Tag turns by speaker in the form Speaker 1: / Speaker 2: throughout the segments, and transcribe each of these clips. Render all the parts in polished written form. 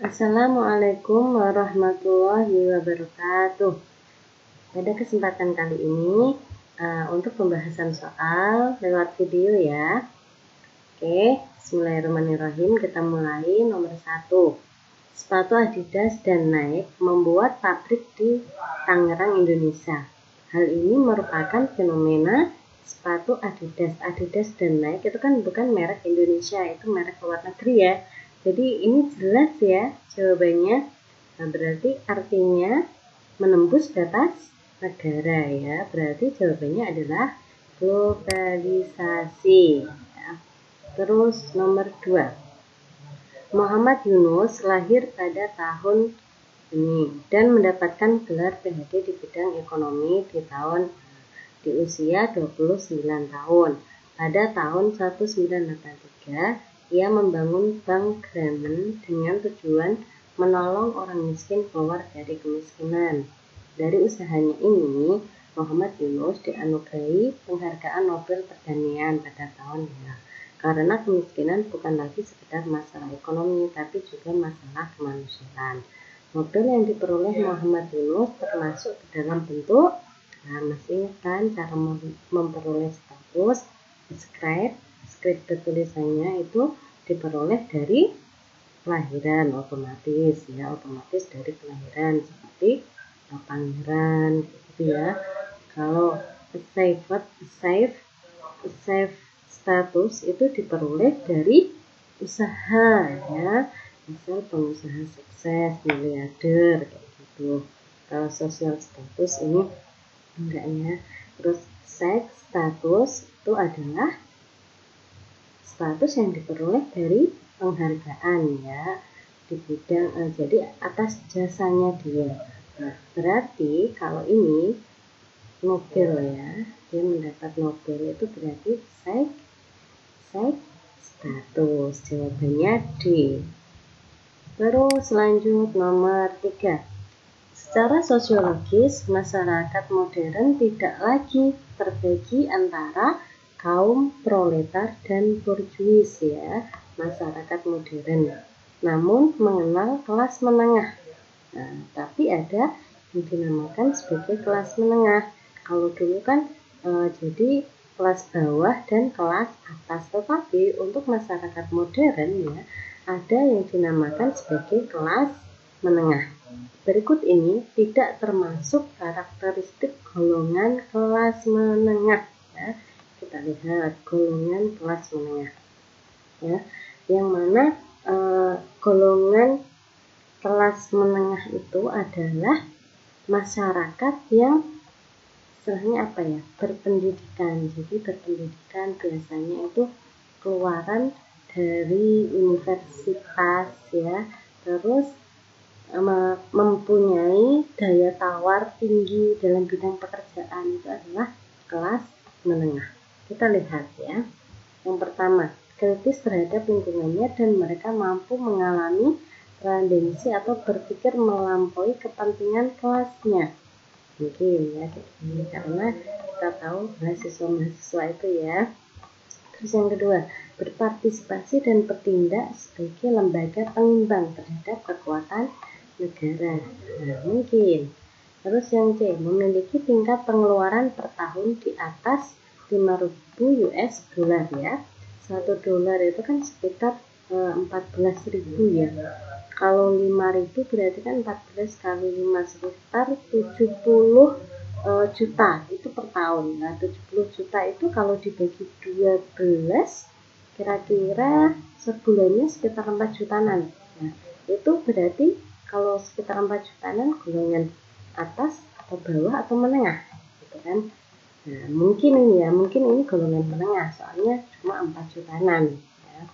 Speaker 1: Assalamualaikum warahmatullahi wabarakatuh. Pada kesempatan kali ini untuk pembahasan soal lewat video ya. Oke, bismillahirrahmanirrahim. Kita mulai nomor 1. Sepatu Adidas dan Nike membuat pabrik di Tangerang, Indonesia. Hal ini merupakan fenomena sepatu Adidas dan Nike itu kan bukan merek Indonesia, itu merek luar negeri ya. Jadi ini jelas ya jawabannya. Nah, berarti artinya menembus batas negara ya. Berarti jawabannya adalah globalisasi. Ya. Terus nomor 2. Muhammad Yunus lahir pada tahun ini dan mendapatkan gelar PhD di bidang ekonomi di usia 29 tahun. Pada tahun 1983 ia membangun Bank Grameen dengan tujuan menolong orang miskin keluar dari kemiskinan. Dari usahanya ini, Muhammad Yunus dianugerahi penghargaan Nobel Perdamaian pada tahun ya. Karena kemiskinan bukan lagi sekedar masalah ekonomi, tapi juga masalah kemanusiaan. Nobel yang diperoleh Muhammad Yunus termasuk ke dalam bentuk, masih ingat kan cara memperoleh status, script tulisannya itu diperoleh dari kelahiran otomatis dari kelahiran seperti pangeran gitu ya. Kalau save status itu diperoleh dari usaha ya, misal pengusaha sukses, miliarder kayak gitu. Kalau social status ini enggak ya. Terus sex status itu adalah status yang diperoleh dari penghargaan ya di bidang jadi atas jasanya dia. Nah, berarti kalau ini Nobel ya, dia mendapat Nobel itu berarti sex status. Jawabannya D. Terus lanjut nomor 3. Secara sosiologis, masyarakat modern tidak lagi terbagi antara kaum proletar dan borjuis ya, masyarakat modern. Namun mengenal kelas menengah. Nah, tapi ada yang dinamakan sebagai kelas menengah. Kalau dulu kan jadi kelas bawah dan kelas atas, tetapi untuk masyarakat modern ya ada yang dinamakan sebagai kelas menengah. Berikut ini tidak termasuk karakteristik golongan kelas menengah ya. Kita lihat golongan kelas menengah ya, yang mana golongan kelas menengah itu adalah masyarakat yang istilahnya apa ya, berpendidikan. Jadi berpendidikan biasanya itu keluaran dari universitas ya, terus mempunyai daya tawar tinggi dalam bidang pekerjaan, itu adalah kelas menengah. Kita lihat ya. Yang pertama, kritis terhadap lingkungannya dan mereka mampu mengalami tendensi atau berpikir melampaui kepentingan kelasnya. Mungkin ya, karena kita tahu mahasiswa itu ya. Terus yang kedua, berpartisipasi dan bertindak sebagai lembaga pengimbang terhadap kekuatan negara. Nah, mungkin. Terus yang C, memiliki tingkat pengeluaran per tahun di atas 5.000 US dollar ya. 1 dolar itu kan sekitar 14.000 ya. Kalau 5.000 berarti kan 14 kali 5 sekitar 70 juta itu per tahun. Nah, 70 juta itu kalau dibagi 12 kira-kira sebulannya sekitar 4 jutaan. Nah, itu berarti kalau sekitar 4 jutaan golongan atas atau bawah atau menengah gitu kan. Nah, mungkin ini golongan menengah soalnya cuma 4 jutaan ya.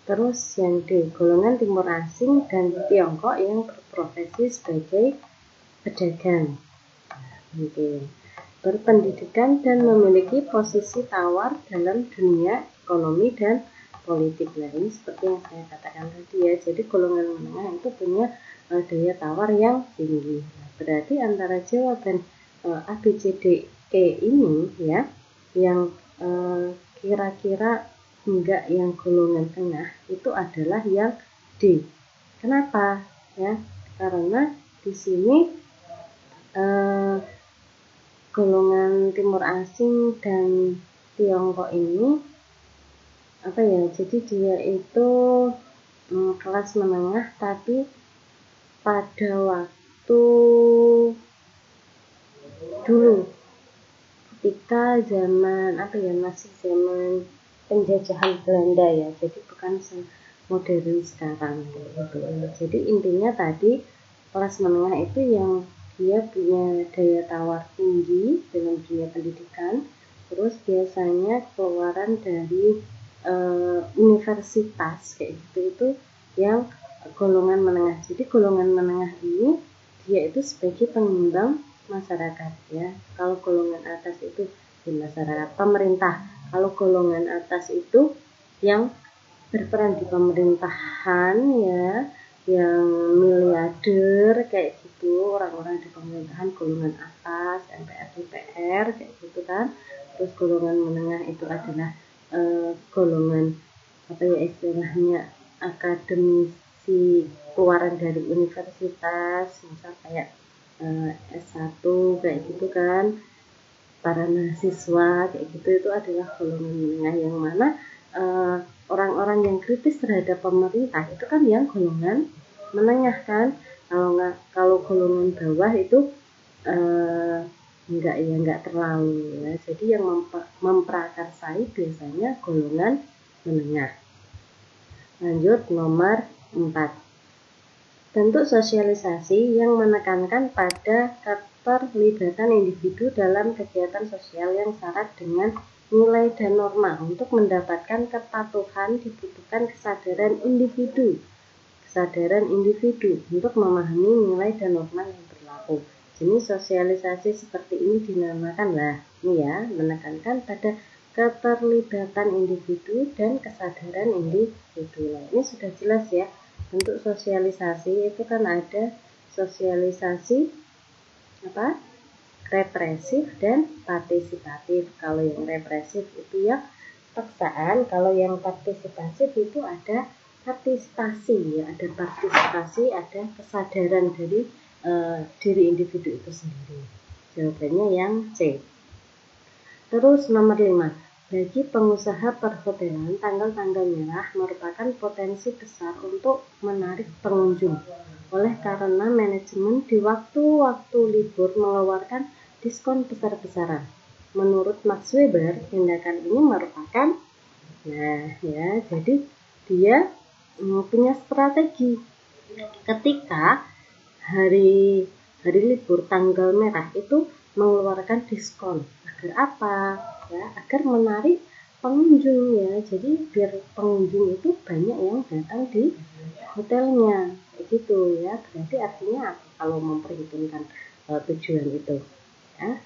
Speaker 1: Terus yang D, golongan timur asing dan Tiongkok yang berprofesi sebagai pedagang. Nah, mungkin berpendidikan dan memiliki posisi tawar dalam dunia ekonomi dan politik. Nah, ini seperti yang saya katakan tadi ya. Jadi golongan menengah itu punya daya tawar yang tinggi. Nah, berarti antara jawaban A, B, C, D, E ini ya, yang kira-kira enggak yang golongan tengah itu adalah yang D. Kenapa? Ya, karena di sini golongan Timur Asing dan Tiongkok ini jadi dia itu kelas menengah, tapi pada waktu dulu ketika zaman masih zaman penjajahan Belanda ya, jadi bukan modern sekarang gitu. Jadi intinya tadi kelas menengah itu yang dia punya daya tawar tinggi dengan dunia pendidikan, terus biasanya keluaran dari universitas kayak gitu itu yang golongan menengah. Jadi golongan menengah ini dia itu sebagai pengimbang masyarakat ya. Kalau golongan atas itu di masyarakat pemerintah, kalau golongan atas itu yang berperan di pemerintahan ya, yang miliarder kayak gitu, orang-orang di pemerintahan golongan atas, MPR, DPR kayak gitu kan. Terus golongan menengah itu adalah golongan istilahnya akademisi keluaran dari universitas, misal kayak S1 kayak gitu kan, para mahasiswa kayak gitu, itu adalah golongan menengah, yang mana orang-orang yang kritis terhadap pemerintah itu kan yang golongan menengah kan. Kalau golongan bawah itu enggak terlalu ya. Jadi yang memprakarsai biasanya golongan menengah. Lanjut nomor 4. Bentuk sosialisasi yang menekankan pada keterlibatan individu dalam kegiatan sosial yang syarat dengan nilai dan norma. Untuk mendapatkan kepatuhan dibutuhkan kesadaran individu untuk memahami nilai dan norma yang berlaku. Jenis sosialisasi seperti ini dinamakan menekankan pada keterlibatan individu dan kesadaran individu. Ini sudah jelas ya. Bentuk sosialisasi itu kan ada sosialisasi represif dan partisipatif. Kalau yang represif itu ya paksaan, kalau yang partisipatif itu ada partisipasi ya, ada kesadaran dari diri individu itu sendiri. Jawabannya yang C. Terus nomor 5. Bagi pengusaha perhotelan, tanggal-tanggal merah merupakan potensi besar untuk menarik pengunjung. Oleh karena manajemen di waktu-waktu libur mengeluarkan diskon besar-besaran. Menurut Max Weber, tindakan ini merupakan jadi dia punya strategi. Ketika hari libur tanggal merah itu mengeluarkan diskon. Agar apa? Ya, agar menarik pengunjung ya. Jadi biar pengunjung itu banyak yang datang di hotelnya. Begitu ya. Berarti artinya kalau memperhitungkan tujuan itu ya.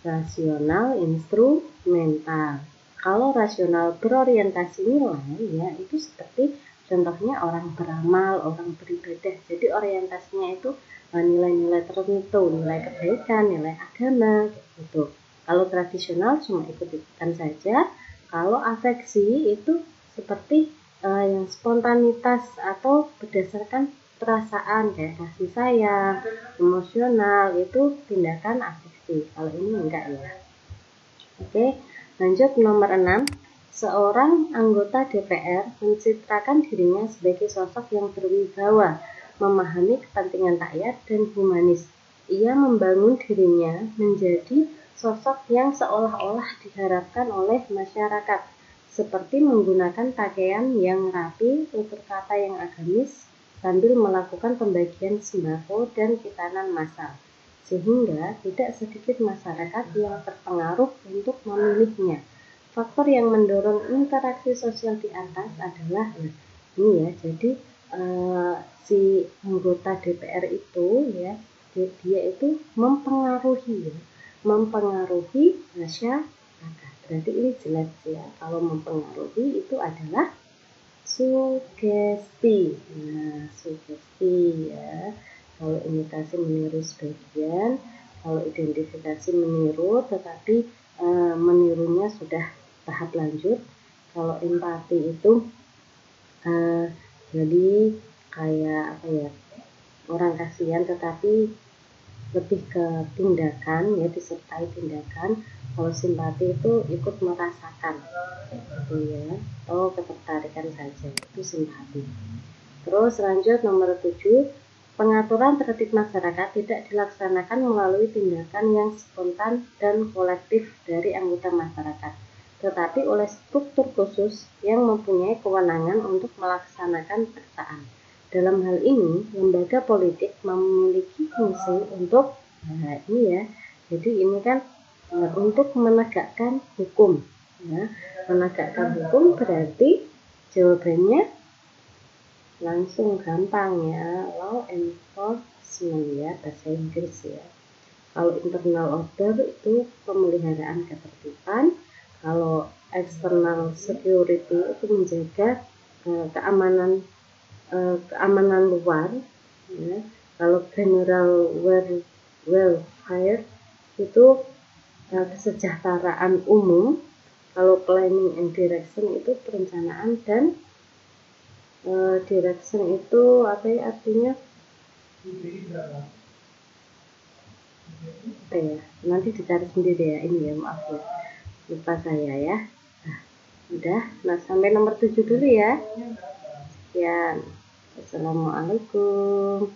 Speaker 1: Rasional, instrumental. Kalau rasional berorientasi nilai ya, itu seperti contohnya orang beramal, orang beribadah. Jadi orientasinya itu nilai-nilai tertentu, nilai kebaikan, nilai agama gitu. Kalau tradisional cuma ikut-ikutan saja. Kalau afeksi itu seperti yang spontanitas atau berdasarkan perasaan kayak kasih sayang, emosional, itu tindakan afeksi. Kalau ini enggak ya. Oke, lanjut nomor 6. Seorang anggota DPR mencitrakan dirinya sebagai sosok yang berwibawa, memahami kepentingan rakyat dan humanis. Ia membangun dirinya menjadi sosok yang seolah-olah diharapkan oleh masyarakat, seperti menggunakan pakaian yang rapi, tutur kata yang agamis, sambil melakukan pembagian sembako dan kitanan massal, sehingga tidak sedikit masyarakat yang terpengaruh untuk memilihnya. Faktor yang mendorong interaksi sosial di atas adalah jadi si anggota DPR itu ya, dia itu mempengaruhi masyarakat. Berarti ini jelas ya, kalau mempengaruhi itu adalah sugesti. Sugesti ya. Kalau imitasi meniru sebagian, kalau identifikasi meniru tetapi menirunya sudah tahap lanjut. Kalau empati itu jadi kayak apa ya, orang kasihan, tetapi lebih ke tindakan ya, disertai tindakan. Kalau simpati itu ikut merasakan gitu ya, atau ketertarikan saja, itu simpati. Terus lanjut nomor 7, pengaturan tertib masyarakat tidak dilaksanakan melalui tindakan yang spontan dan kolektif dari anggota masyarakat, tetapi oleh struktur khusus yang mempunyai kewenangan untuk melaksanakan pekerjaan. Dalam hal ini, lembaga politik memiliki fungsi untuk, nah ini ya, jadi ini kan untuk menegakkan hukum. Ya, menegakkan hukum berarti jawabannya langsung gampang ya, law enforcement ya, bahasa Inggris ya. Kalau internal order itu pemeliharaan ketertiban, kalau external security itu menjaga keamanan luar ya. Kalau general welfare itu kesejahteraan umum. Kalau planning and direction itu perencanaan dan direction itu apa ya artinya? Ya, nanti dicari sendiri ya, ini ya, maaf ya, lupa saya ya. Nah, udah, nah sampai nomor 7 dulu ya. Sekian. Assalamualaikum.